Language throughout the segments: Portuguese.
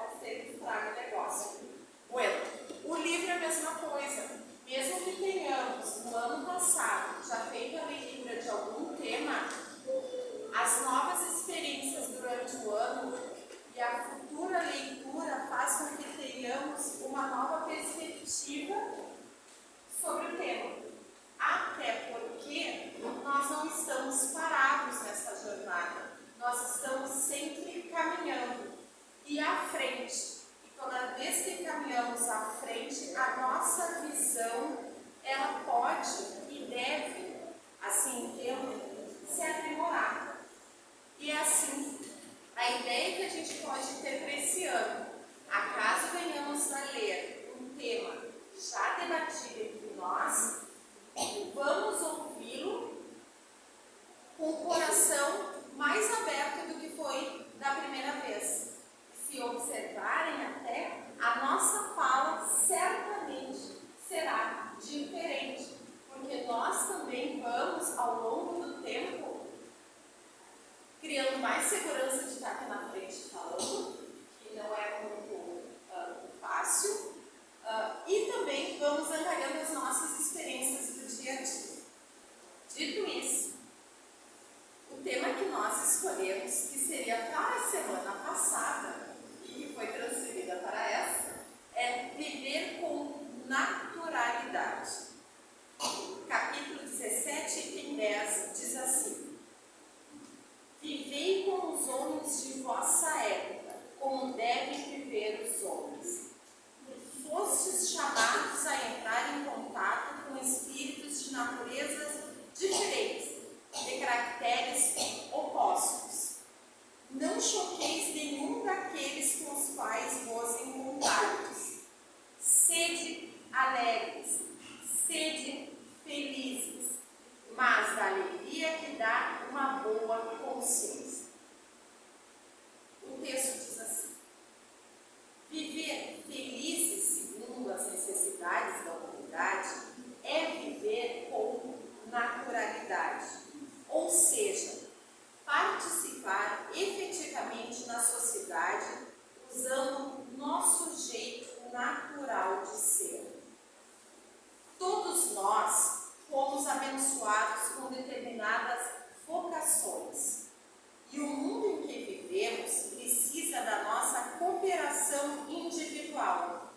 pode ser que estrague o negócio. Bueno, o livro é a mesma coisa. Mesmo que tenhamos, no ano passado, já feito a leitura de algum tema, as novas experiências durante o ano e a futura leitura faz com que tenhamos uma nova perspectiva sobre o tema. Até porque nós não estamos parados nessa jornada, nós estamos sempre caminhando e à frente. E toda vez que caminhamos à frente, a nossa visão, ela pode e deve, assim, se aprimorar. E assim, a ideia que a gente pode ter para esse ano, acaso venhamos a ler um tema já debatido entre nós, vamos ouvi-lo com o coração mais aberto do que foi da primeira vez. Se observarem até, a nossa fala certamente será diferente, porque nós também vamos, ao longo do tempo, criando mais segurança de estar aqui na frente falando, que não é muito fácil, e também vamos angariando as nossas experiências do dia a dia. Dito isso, o tema que nós escolhemos, que seria para a semana passada, e que foi transferida para essa, é viver com naturalidade. Capítulo 17, item 10, diz assim: vivei com os homens de vossa época, como devem viver os homens. Fostes chamados a entrar em contato com espíritos de naturezas diferentes, de caracteres opostos. Não choqueis nenhum daqueles com os quais vos encontrardes. Sede alegres, sede felizes, mas da alegria que dá uma boa consciência. O texto diz assim: viver felizes segundo as necessidades da humanidade é viver com naturalidade, ou seja, participar efetivamente na sociedade usando nosso jeito natural de ser. Todos nós fomos abençoados com determinadas vocações. E o mundo em que vivemos precisa da nossa cooperação individual,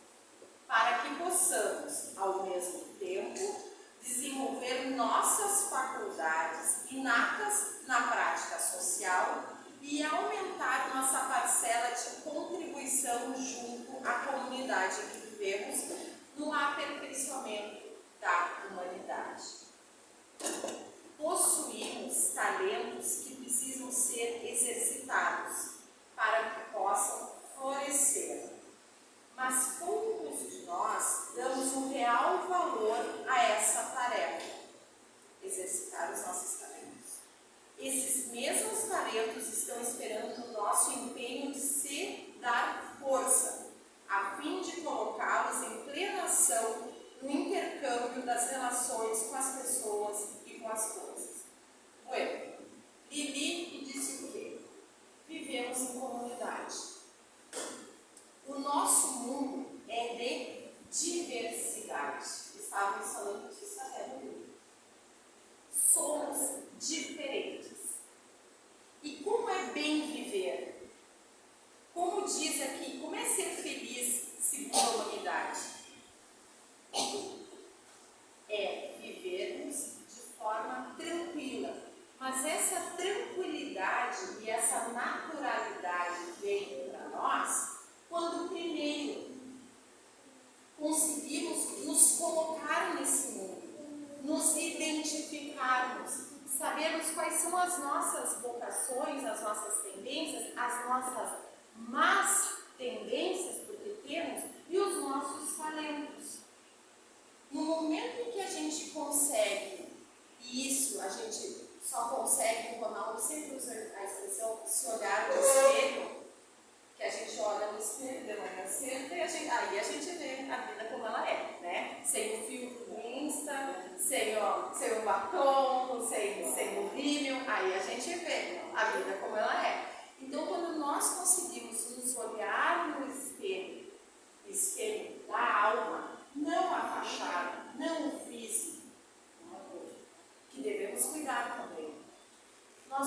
para que possamos, ao mesmo tempo, desenvolver nossas faculdades inatas na prática social e aumentar nossa parcela de contribuição junto à comunidade em que vivemos no aperfeiçoamento da humanidade. Possuímos talentos que precisam ser exercitados para que possam florescer. Mas poucos de nós damos um real valor a essa tarefa, exercitar os nossos talentos. Esses mesmos talentos estão esperando o nosso empenho de se dar força, a fim de colocá-los em plena ação no intercâmbio das relações com as pessoas e com as coisas. Bueno, Lili disse o quê? Vivemos em comunidade. O nosso mundo é de diversidade. Estávamos falando disso até no livro. Somos diferentes. E como é bem viver? Como diz aqui, como é ser feliz segundo a humanidade? É vivermos de forma tranquila. Mas essa tranquilidade e essa naturalidade vem para nós quando primeiro conseguimos nos colocar nesse mundo, nos identificarmos, sabermos quais são as nossas vocações, as nossas tendências, as nossas más tendências, porque temos, e os nossos talentos. No momento em que a gente consegue, e isso a gente só consegue, o Ronaldo sempre usa a expressão, se olhar no espelho, que a gente olha no espelho de manhã cedo e aí a gente vê a vida como ela é, né? Sem o filtro do Insta, sem o batom, sem o rímel, aí a gente vê a vida como ela é. Então, quando nós conseguimos nos olhar no espelho,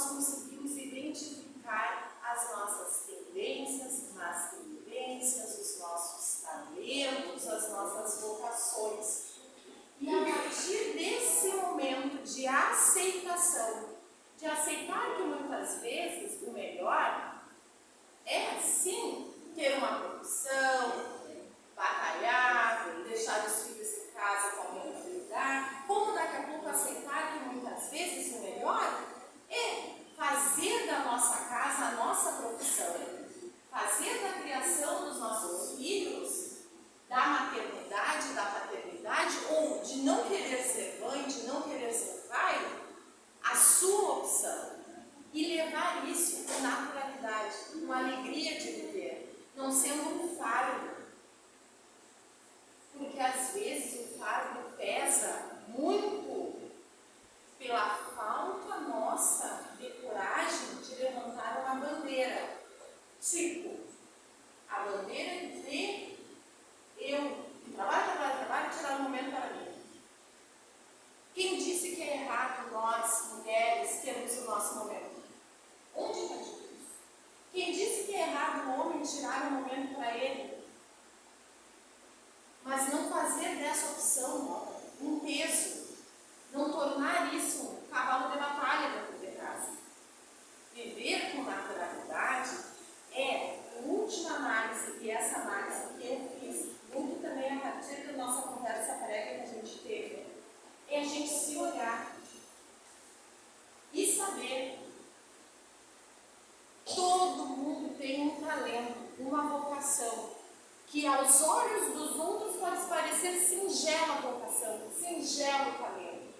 nós conseguimos identificar as nossas tendências, más tendências, os nossos talentos, as nossas vocações. E a partir desse momento de aceitação, de aceitar que muitas vezes o melhor é sim ter uma profissão, batalhar, deixar os filhos em casa com alguém para cuidar, como daqui a pouco aceitar que muitas vezes o melhor é fazer da nossa casa a nossa profissão, fazer da criação dos nossos filhos, da maternidade, da paternidade, ou de não querer ser mãe, de não querer ser pai, a sua opção. E levar isso com naturalidade, com alegria de viver, não sendo um fardo. Porque às vezes o fardo pesa muito pela falta nossa de coragem de levantar uma bandeira. Tipo, a bandeira de eu trabalho, tirar um momento para mim. Quem disse que é errado nós, mulheres, termos o nosso momento? Onde está isso? Quem disse que é errado o homem tirar um momento para ele? Mas não fazer dessa opção um peso, não tornar isso um cavalo de batalha dentro de casa. Viver com naturalidade é a última análise, e essa análise que eu fiz, muito também a partir da nossa conversa prévia que a gente teve, é a gente se olhar e saber que todo mundo tem um talento, uma vocação, que aos olhos dos outros pode parecer singela vocação, singelo talento.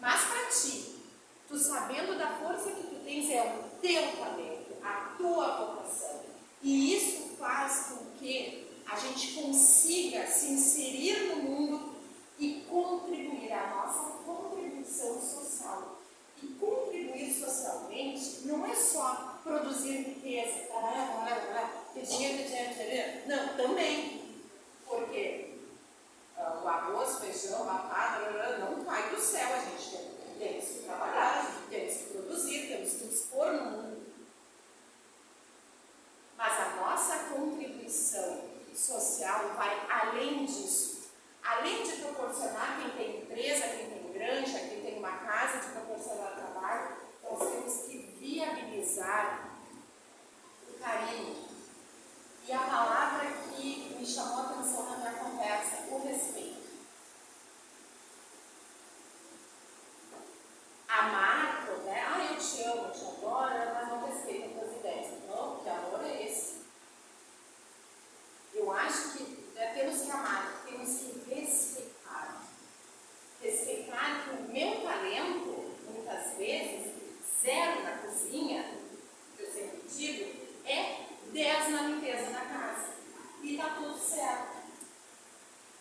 Mas para ti, tu sabendo da força que tu tens, é o teu talento, a tua vocação. E isso faz com que a gente consiga se inserir no mundo e contribuir, a nossa contribuição social. E contribuir socialmente não é só produzir riqueza, ter dinheiro. Não, também. Porque o arroz, feijão, batata, não cai do céu. A gente temos que trabalhar, a gente temos que produzir, temos que expor no mundo. Mas a nossa contribuição social vai além disso. Além de proporcionar quem tem empresa, quem tem granja, quem tem uma casa, de proporcionar trabalho, nós temos que viabilizar o carinho. E a palavra que me chamou a atenção na minha conversa, o respeito. Amar, né? Eu te amo, eu te adoro, mas não respeito as tuas ideias. Não, que amor é esse? Eu acho que temos que amar, temos que respeitar. Respeitar que o meu talento, muitas vezes, 0 na cozinha, que eu sempre digo, é 10 na limpeza da casa. E está tudo certo.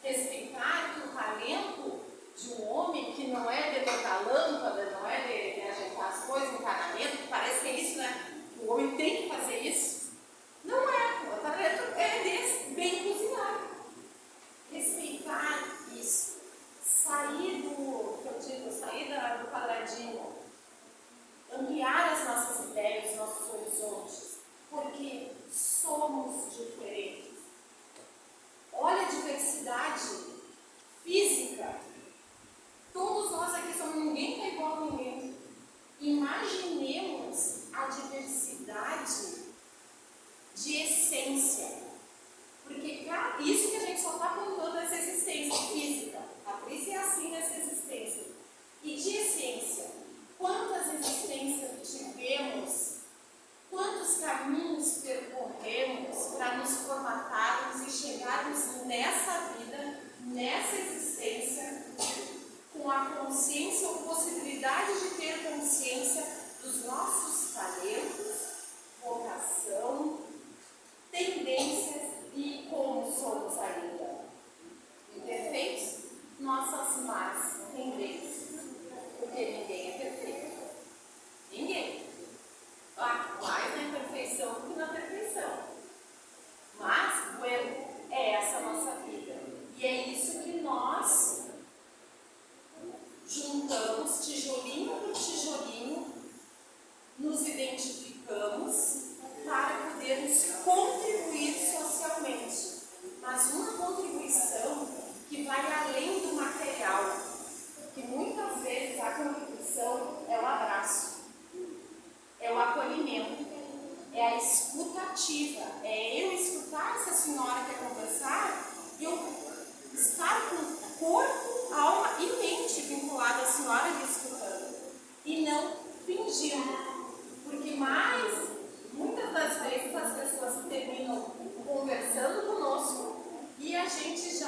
Respeitar que o talento de um homem que não é de botar lâmpada, não é de ajeitar as coisas no casamento, que parece que é isso, né? O homem tem que fazer isso. Não é. O talento é desse, bem cozinhar. Respeitar isso. Sair do quadradinho. Ampliar as nossas ideias, os nossos horizontes. Porque somos diferentes. Olha a diversidade física. Todos nós aqui somos, ninguém está igual a ninguém. Imaginemos a diversidade de essência. Porque isso que a gente só está contando essa existência física. A Patrícia é assim nessa existência. E de essência, quantas existências tivemos, quantos caminhos percorremos para nos formatarmos e chegarmos nessa vida, nessa existência, com a consciência ou possibilidade de ter consciência dos nossos talentos, vocação, tendências e como somos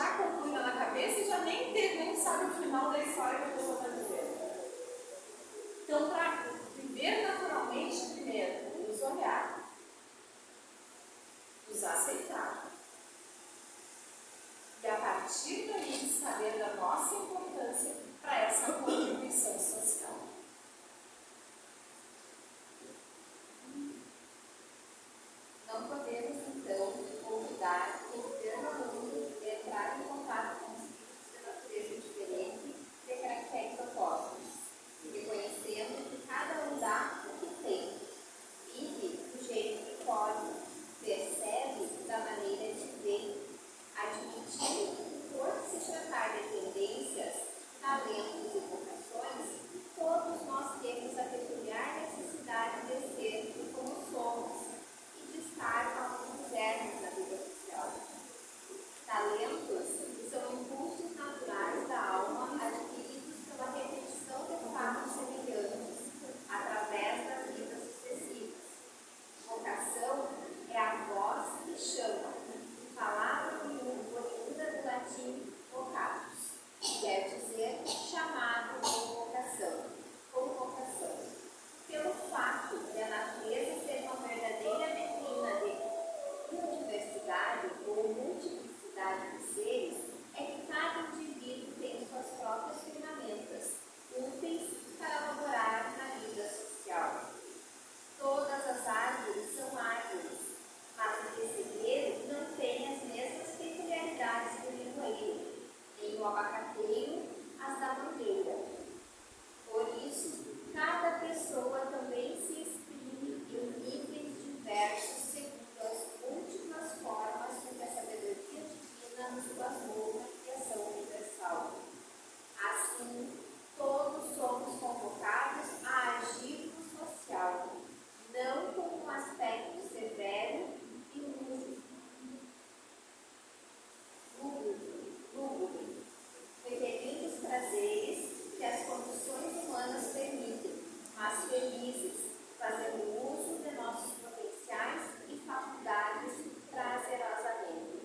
já conclui na cabeça e já nem sabe o final da história que a pessoa está dizendo. Então, para viver naturalmente, primeiro, nos olhar, nos aceitar. E a partir daí, saber da nossa importância para essa contribuição social. Não podemos, então, olvidar que viver no mundo e entrar em contato com espíritos de natureza diferente de caracteres opostos, reconhecendo que cada um dá o que tem, vive do jeito que pode, percebe da maneira de ver, admitindo que, por se tratar de tendências, talentos e vocações, todos nós temos a peculiar necessidade de ser como somos e de estar aonde quisermos na vida social. Talentos são impulsos naturais da alma adquiridos pela repetição de fatos semelhantes através das vidas sucessivas. Vocação é a voz que chama, palavra oriunda do latim vocatus, que quer dizer chamado ou vocação, Pelo fato de a natureza ser uma verdadeira vitrina de universidade ou multiplicidade de seres, é que cada indivíduo tem suas próprias ferramentas, úteis para laborar na vida social. Todas as árvores são árvores, mas o pessegueiro não tem as mesmas peculiaridades do limoeiro, nem o abacateiro as da mangueira. Por isso, cada pessoa também se exprime em níveis diversos segundo as múltiplas formas com que a sabedoria divina nos plasmou na criação universal. Assim, todos somos convocados a agir no social, não com um aspecto severo e lúgubre, repelindo os prazeres que as condições humanas permitem, mas felizes, fazendo uso de nossos potenciais e faculdades prazerosamente.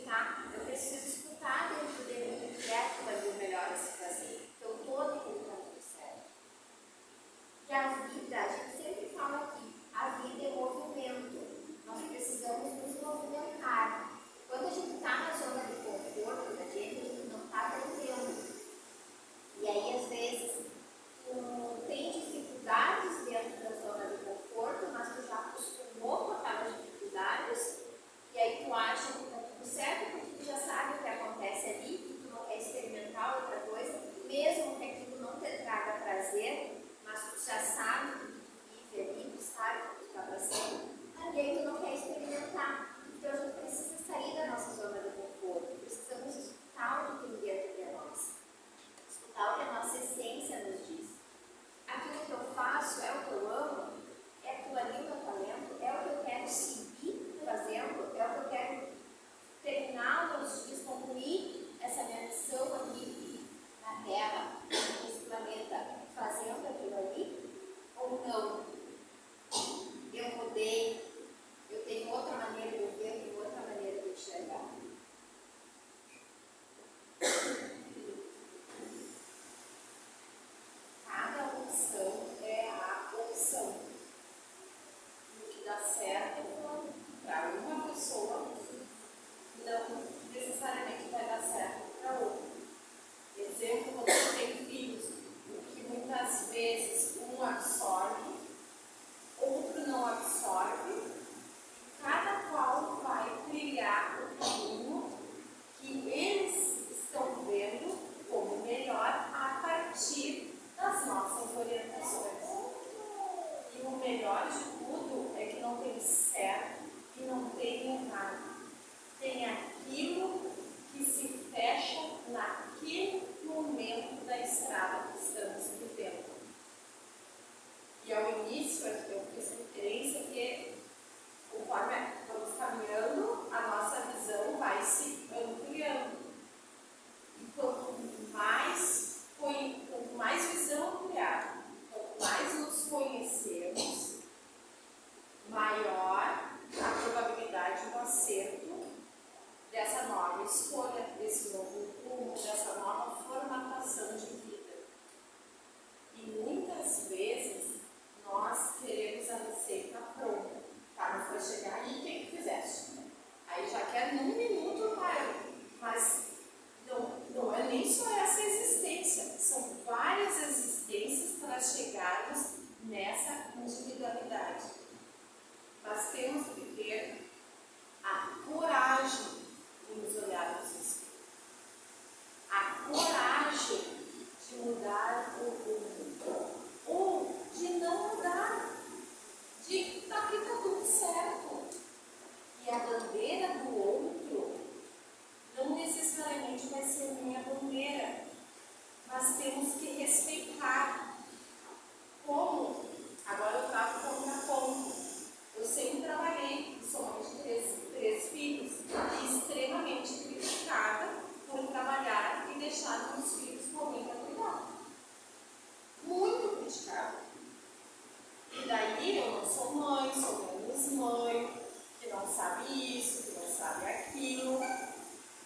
escutar, eu preciso escutar dentro de mim o que é que vai ser o melhor a se fazer. Eu estou naquele caminho certo. E a vida, a gente sempre fala aqui, a vida é movimento. Nós precisamos nos movimentar. Quando a gente está na zona de conforto da gente, a gente não está aprendendo. E aí, às vezes, tu tem dificuldades dentro da zona de conforto, mas tu já acostumou com aquelas dificuldades, e aí tu acha que está tudo certo, porque tu já sabe o que acontece ali, e tu não quer experimentar outra coisa, mesmo que aquilo não te traga prazer, mas tu já sabe que tu vive ali, tu sabe o que tu está passando, e aí tu não quer experimentar. Então a gente precisa sair da nossa zona de conforto, precisamos escutar o que tem dentro de nós, escutar o que a nossa essência nos diz. Aquilo que eu faço é o que eu amo, é aquilo ali o meu talento, é o que eu quero seguir fazendo, é o que eu quero terminar meus dias, concluir essa minha missão aqui na Terra, nesse planeta, fazendo aquilo ali, ou não? Eu mudei, eu tenho outra maneira de ver, eu tenho outra maneira de enxergar. Cada opção é a opção. O que dá certo para uma pessoa não necessariamente vai dar certo para outra. Exemplo, quando você tem filhos, o que muitas vezes um absorve, outro não absorve, cada qual vai criar o caminho que eles estão vendo como melhor a partir das nossas orientações. E o melhor de tudo é que não tem certo e não tem errado. Tem aquilo que se fecha naquele momento da estrada que estamos vivendo. E ao início, eu fiz referência que conforme vamos caminhando, a nossa visão vai se ampliando. E quanto mais visão ampliada, quanto mais nos conhecemos, maior a probabilidade do acerto dessa nova escolha, desse novo rumo, dessa nova formatação de vida. E muitas vezes nós queremos a receita pronta. Tá, mas vai chegar aí, o que fizeste? Aí já quer num minuto, mas não é nem só essa existência, são várias existências para chegarmos nessa individualidade. Mas temos que ter a coragem de nos olhar nos espelhos, a coragem de mudar o rumo, ou de não mudar, de tá tudo certo. E a bandeira do outro não necessariamente vai ser minha bandeira, mas temos que respeitar. Como? Agora eu trago como na ponta. Eu sempre trabalhei, sou mãe de três filhos, e extremamente criticada por trabalhar e deixar meus filhos com alguém para cuidar. Muito criticada. E daí eu não sou mãe, sou menos mãe, que não sabe isso, que não sabe aquilo.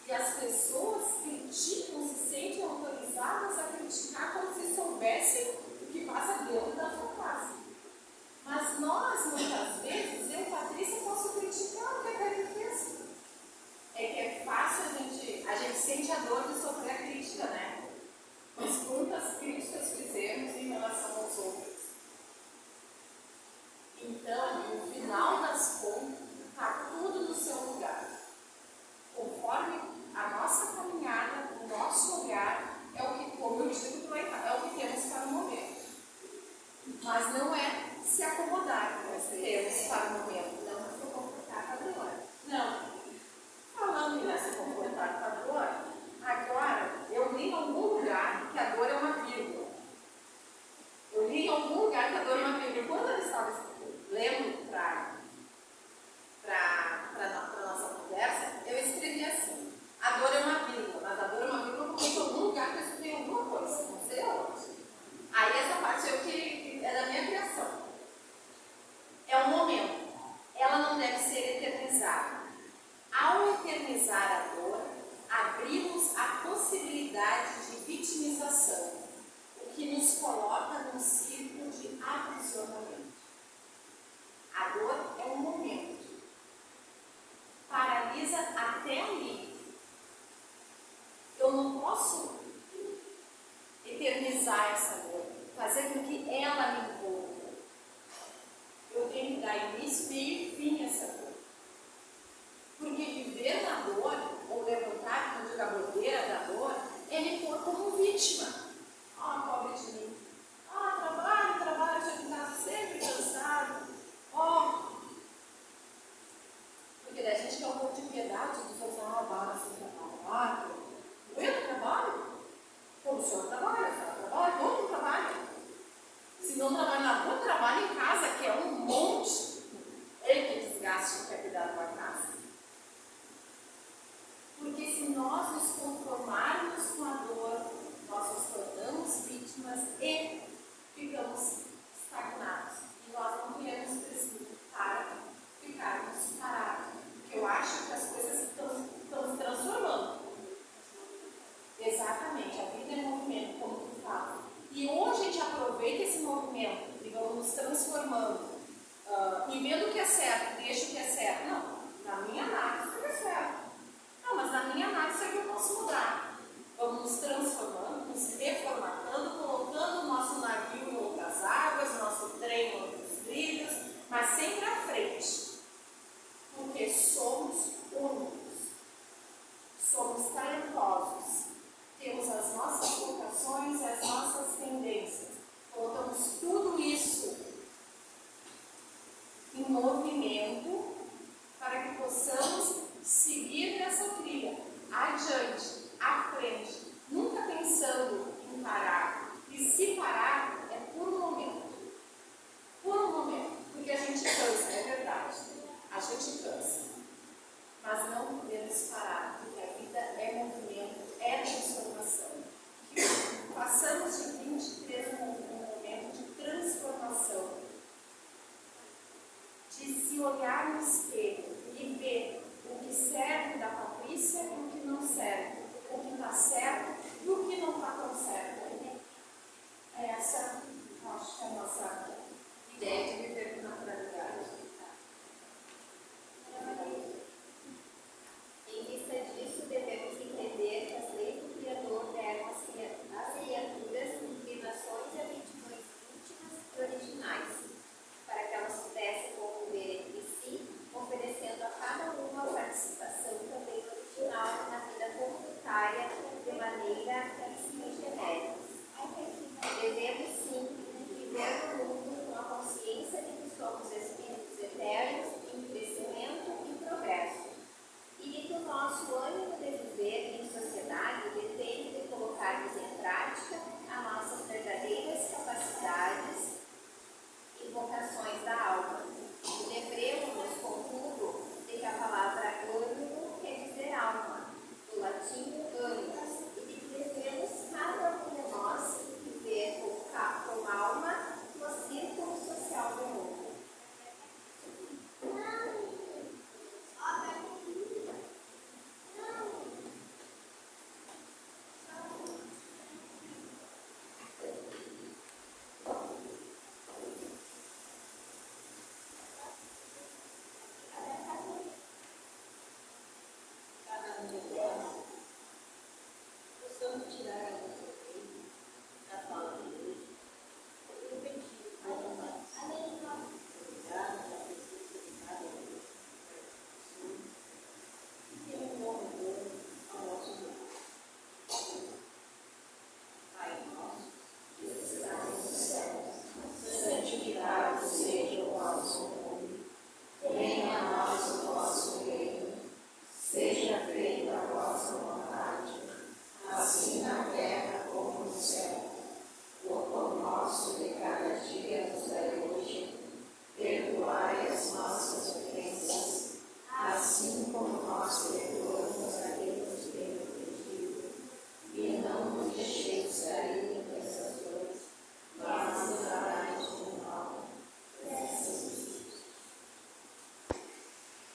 E as pessoas criticam, se sentem autorizadas a criticar como se soubessem o que passa dentro da sua casa. Mas nós, muitas vezes, eu, Patrícia, posso criticar o que a Karen fez. É que é fácil a gente sente a dor de sofrer a crítica, né? Mas quantas críticas fizemos em relação aos outros? Então, no final das contas, está tudo no seu lugar. Conforme a nossa caminhada, o nosso eternizar essa dor, fazer com que ela me envolva. Eu tenho que dar início, meio e fim a essa dor. Porque viver na dor, ou levantar, quando digo a bandeira da dor, é me pôr como vítima. Ah, pobre de mim. Ah, trabalho, chego em casa sempre cansado. Porque daí a gente quer um pouco de piedade dos outros. Bárbara, você trabalha. Eu trabalho? Como o senhor trabalha? A senhora trabalha? Todo mundo trabalha. Se não trabalha na rua, trabalha em casa, que é um monte. Ele que desgaste quer cuidar de uma casa. Porque se nós nos conformarmos com a dor, nós nos tornamos vítimas e ficamos estagnados. E nós não viemos para ficarmos parados. Porque eu acho que as coisas estão se transformando. Exatamente, a vida é movimento, como tu fala. E hoje a gente aproveita esse movimento e vamos nos transformando. E vendo o que é certo, deixa o que é certo. Não,